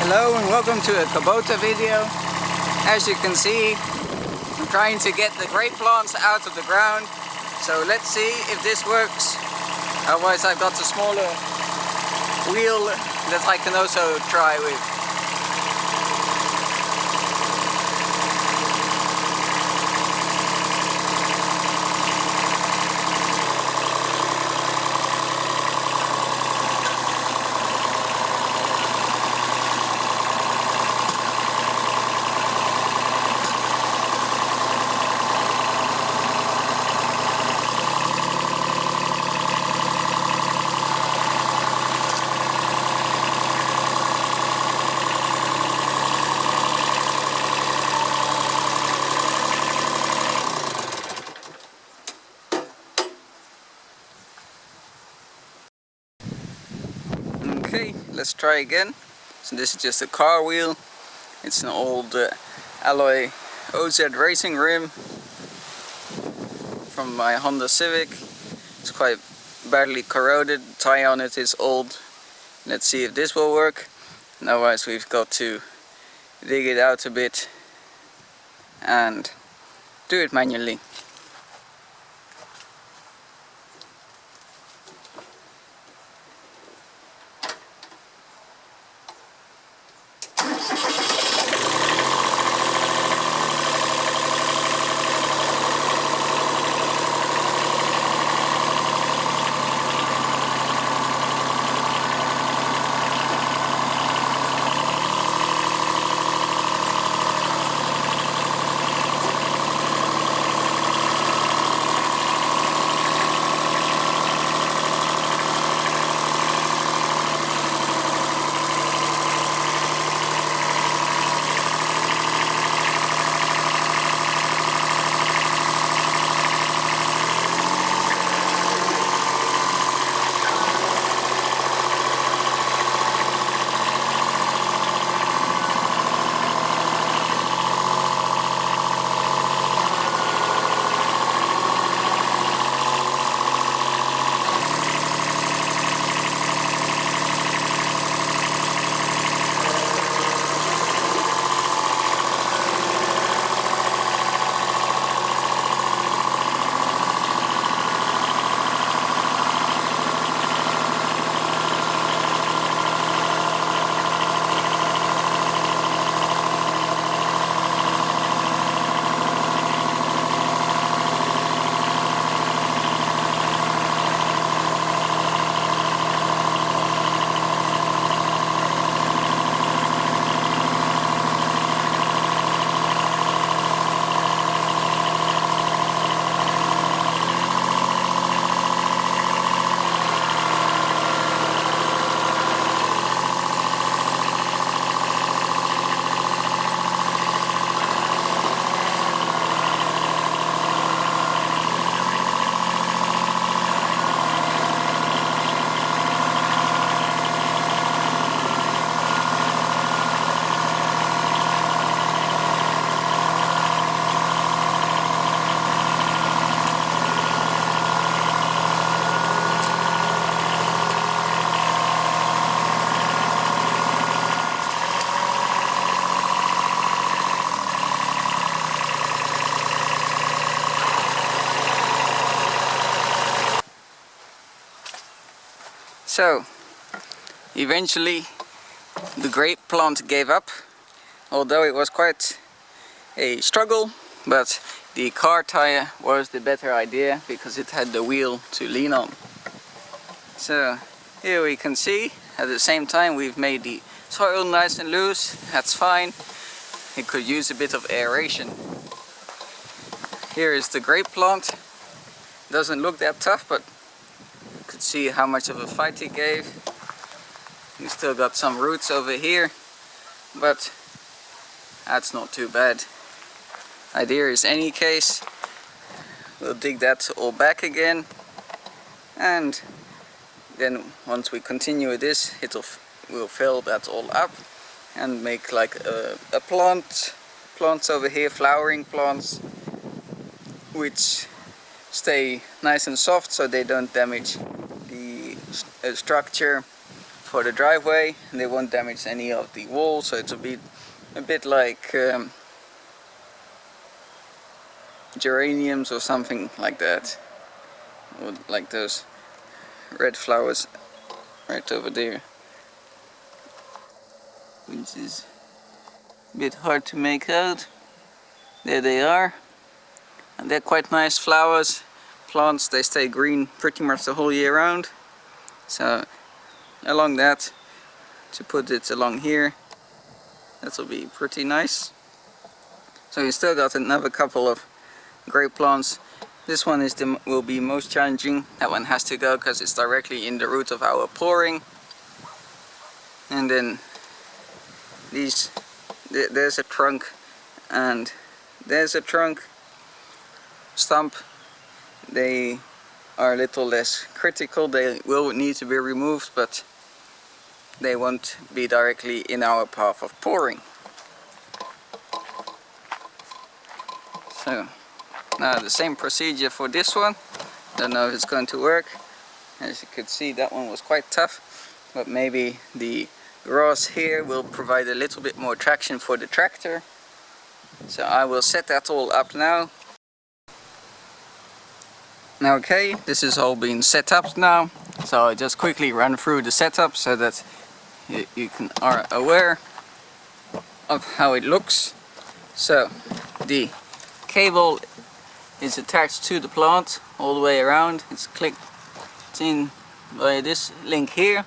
Hello and welcome to a Kubota video. As you can see, I'm trying to get the grape plants out of the ground. So let's see if this works. Otherwise I've got a smaller wheel that I can also try with. Okay, let's try again. So this is just a car wheel. It's an old alloy OZ racing rim from my Honda Civic. It's quite badly corroded. The tire on it is old. Let's see if this will work. And otherwise we've got to dig it out a bit and do it manually. So, eventually the grape plant gave up, although it was quite a struggle, but the car tire was the better idea because it had the wheel to lean on. So here we can see, at the same time we've made the soil nice and loose. That's fine. It could use a bit of aeration. Here is the grape plant. Doesn't look that tough, but could see how much of a fight he gave. We still got some roots over here, but that's not too bad. Idea is, any case, we'll dig that all back again, and then once we continue with this, we'll fill that all up and make like a plants over here, flowering plants, which stay nice and soft so they don't damage the structure for the driveway, and they won't damage any of the walls, so it's a bit like geraniums or something like that, or like those red flowers right over there, which is a bit hard to make out. There they are, and they're quite nice flowers. Plants, they stay green pretty much the whole year round. So along that, to put it along here, that will be pretty nice. So you still got another couple of grape plants. This one will be most challenging. That one has to go because it's directly in the root of our pouring. And then these, there's a trunk and there's a trunk. Stump, they are a little less critical. They will need to be removed, but they won't be directly in our path of pouring. So now the same procedure for this one. Don't know if it's going to work. As you could see, that one was quite tough, but maybe the grass here will provide a little bit more traction for the tractor. So I will set that all up now. Okay, this is all being set up now, so I just quickly run through the setup so that you are aware of how it looks. So the cable is attached to the plant all the way around. It's clicked in by this link here.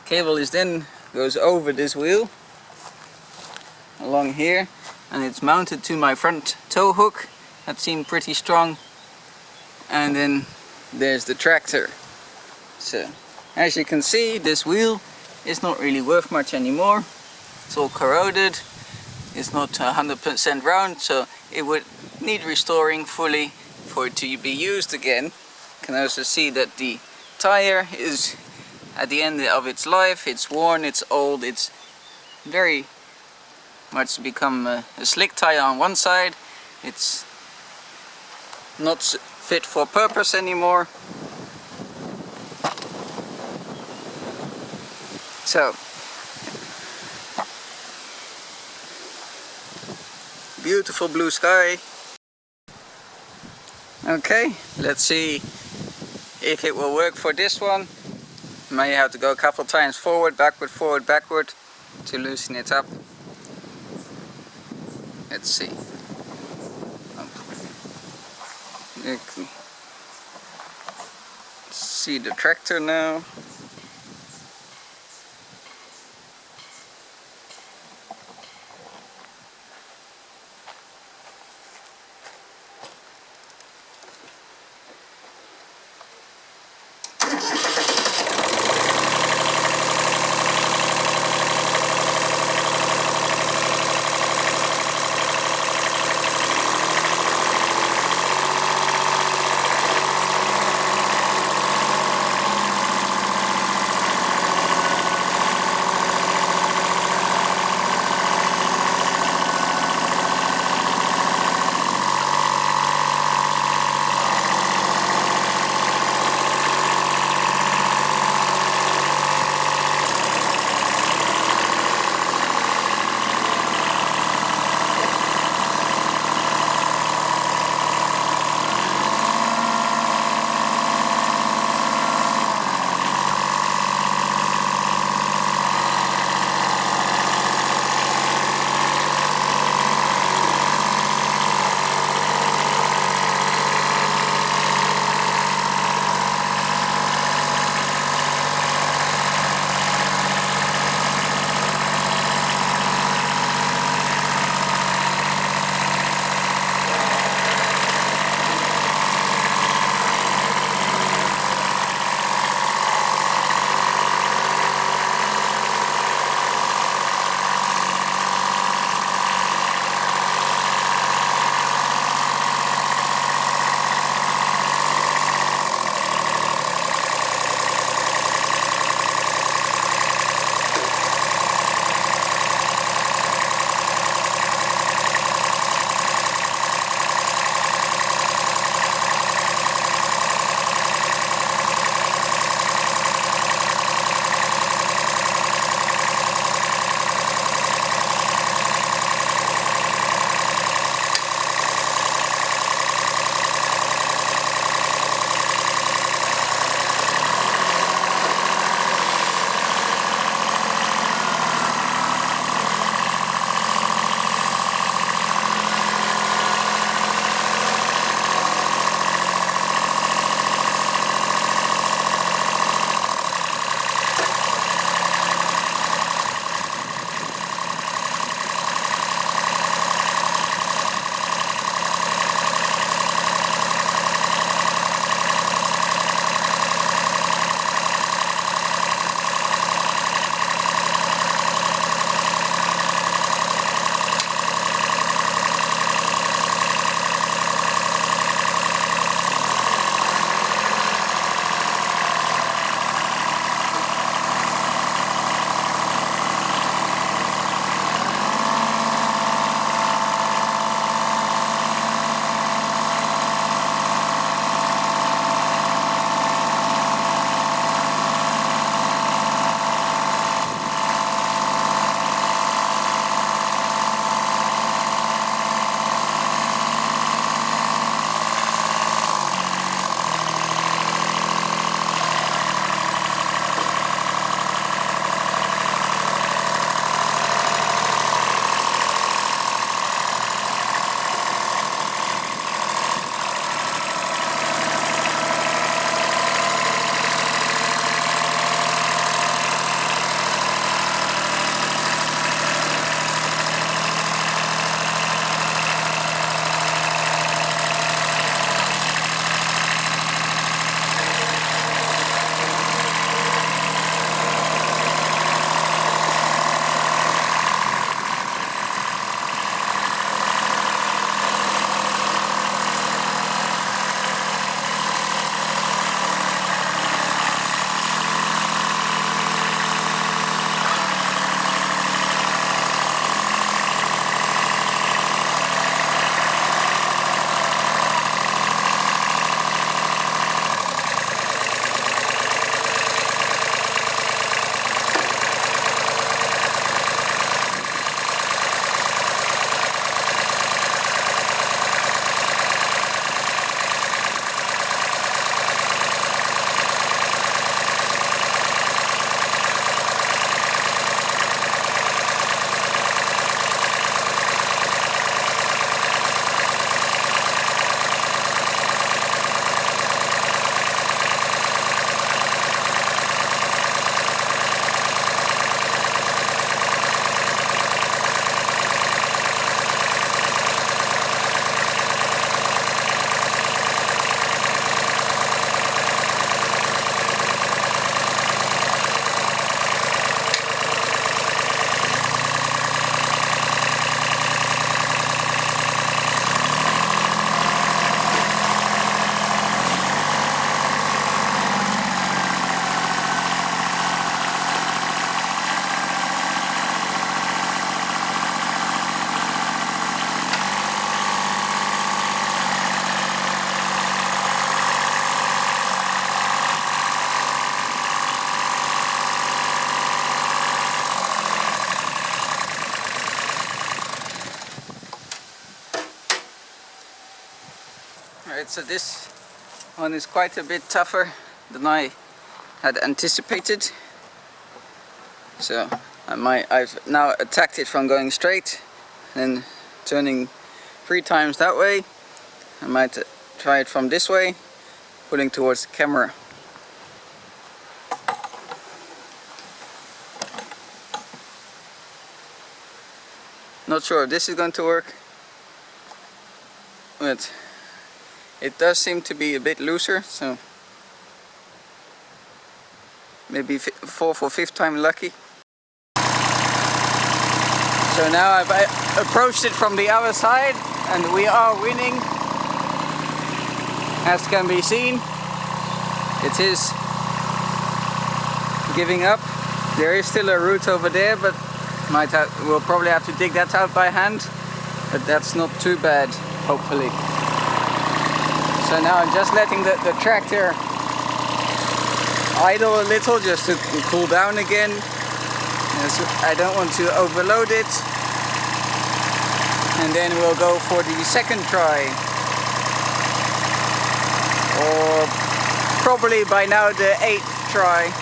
Cable is then goes over this wheel along here, and it's mounted to my front tow hook. That seemed pretty strong. And then there's the tractor. So as you can see, this wheel is not really worth much anymore. It's all corroded. It's not 100% round, so it would need restoring fully for it to be used again. You can also see that the tire is at the end of its life. It's worn, it's old, it's very much become a slick tire on one side. It's not fit for purpose anymore. So beautiful blue sky. Okay, let's see if it will work for this one. May have to go a couple times forward, backward to loosen it up. Let's see. You can see the tractor now. Alright, so this one is quite a bit tougher than I had anticipated. So I've now attacked it from going straight and turning 3 times that way. I might try it from this way, pulling towards the camera. Not sure if this is going to work, but it does seem to be a bit looser, so maybe 4th or 5th time lucky. So now I've approached it from the other side and we are winning. As can be seen, it is giving up. There is still a root over there, but we'll probably have to dig that out by hand, but that's not too bad, hopefully. So now I'm just letting the tractor idle a little just to cool down again. I don't want to overload it. And then we'll go for the second try. Or probably by now the 8th try.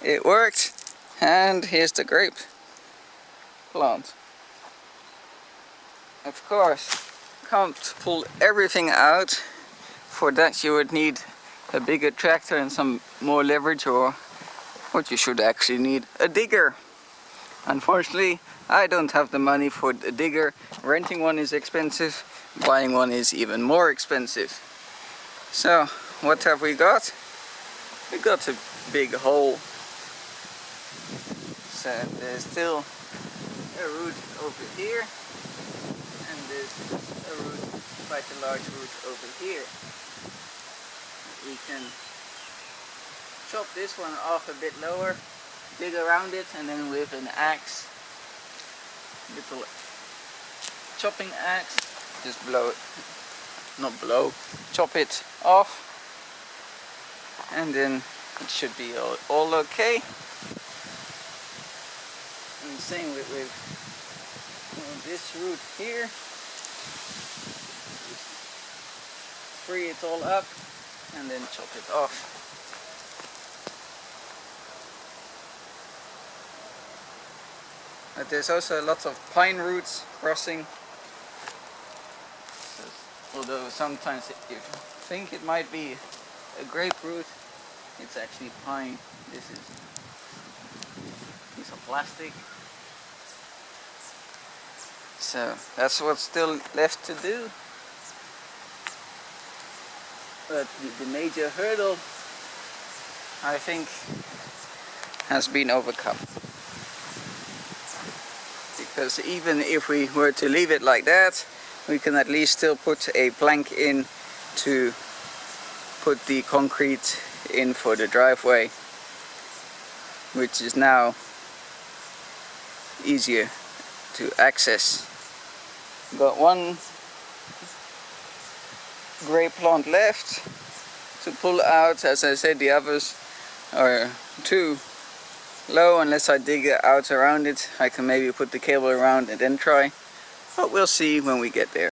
It worked, and here's the grape plant. Of course, can't pull everything out. For that you would need a bigger tractor and some more leverage, or what you should actually need, a digger. Unfortunately, I don't have the money for a digger. Renting one is expensive, buying one is even more expensive. So, what have we got? We got a big hole. So there's still a root over here, and there's a root, quite a large root over here. We can chop this one off a bit lower, dig around it, and then with an axe, little chopping axe, just chop it off, and then it should be all okay. And same with this root here, free it all up and then chop it off. But there's also a lot of pine roots crossing. So, although sometimes you think it might be a grape root, it's actually pine. This is a piece of plastic. So that's what's still left to do. But the major hurdle, I think, has been overcome. Because even if we were to leave it like that, we can at least still put a plank in to put the concrete in for the driveway, which is now easier to access. Got one grape plant left to pull out. As I said, the others are too low unless I dig it out around it. I can maybe put the cable around and then try, but we'll see when we get there.